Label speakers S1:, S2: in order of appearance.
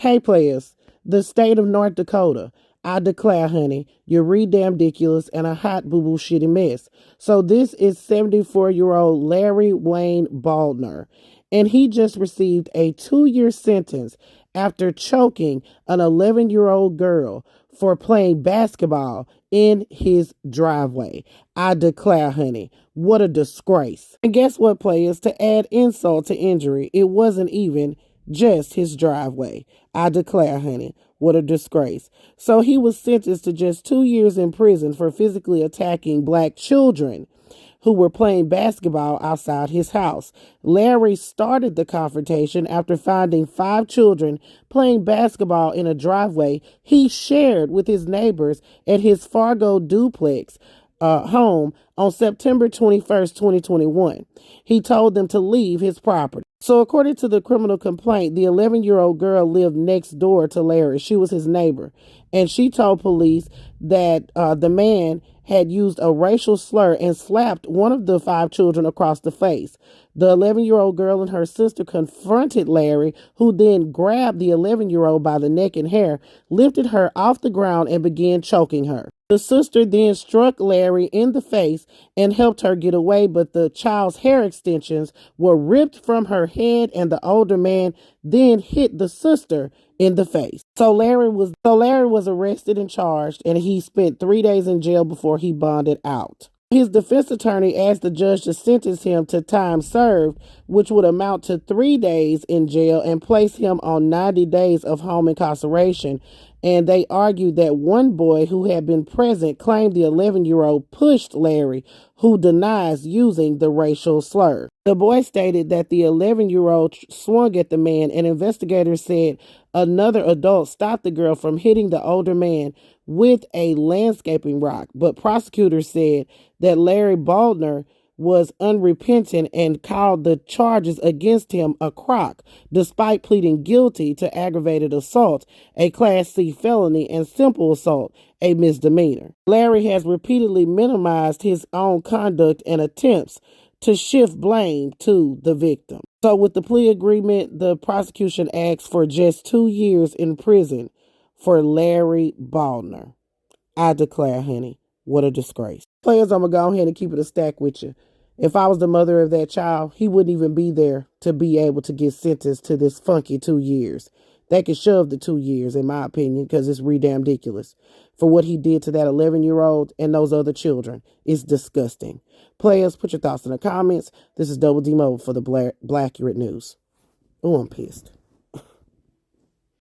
S1: Hey players, the state of North Dakota. I declare, honey, you're ridiculous and a hot boo-boo shitty mess. So this is 74-year-old Larry Wayne Baldner, and he just received a 2-year sentence after choking an 11-year-old girl for playing basketball in his driveway. I declare, honey, what a disgrace. And guess what, players? To add insult to injury, it wasn't even just his driveway. I declare, honey, what a disgrace. So he was sentenced to just 2 years in prison for physically attacking black children who were playing basketball outside his house. Larry started the confrontation after finding 5 children playing basketball in a driveway he shared with his neighbors at his Fargo duplex home on September 21st, 2021. He told them to leave his property. So according to the criminal complaint, the 11-year-old girl lived next door to Larry. She was his neighbor. And she told police that the man had used a racial slur and slapped one of the 5 children across the face. The 11-year-old girl and her sister confronted Larry, who then grabbed the 11-year-old by the neck and hair, lifted her off the ground, and began choking her. The sister then struck Larry in the face and helped her get away, but the child's hair extensions were ripped from her head, and the older man then hit the sister in the face. So Larry was arrested and charged, and he spent 3 days in jail before he bonded out. His defense attorney asked the judge to sentence him to time served, which would amount to 3 days in jail, and place him on 90 days of home incarceration. And they argued that one boy who had been present claimed the 11-year-old pushed Larry, who denies using the racial slur. The boy stated that the 11-year-old swung at the man, and investigators said another adult stopped the girl from hitting the older man with a landscaping rock. But prosecutors said that Larry Baldner was unrepentant and called the charges against him a crock, despite pleading guilty to aggravated assault, a Class C felony, and simple assault, a misdemeanor. Larry has repeatedly minimized his own conduct and attempts to shift blame to the victim. So with the plea agreement, the prosecution asks for just 2 years in prison for Larry Baldner. I declare, honey, what a disgrace. Players, I'm going to go ahead and keep it a stack with you. If I was the mother of that child, he wouldn't even be there to be able to get sentenced to this funky 2 years. They could shove the 2 years, in my opinion, because it's ridiculous. For what he did to that 11-year-old and those other children, it's disgusting. Players, put your thoughts in the comments. This is Double D Mobile for the Black Accurate News. Oh, I'm pissed.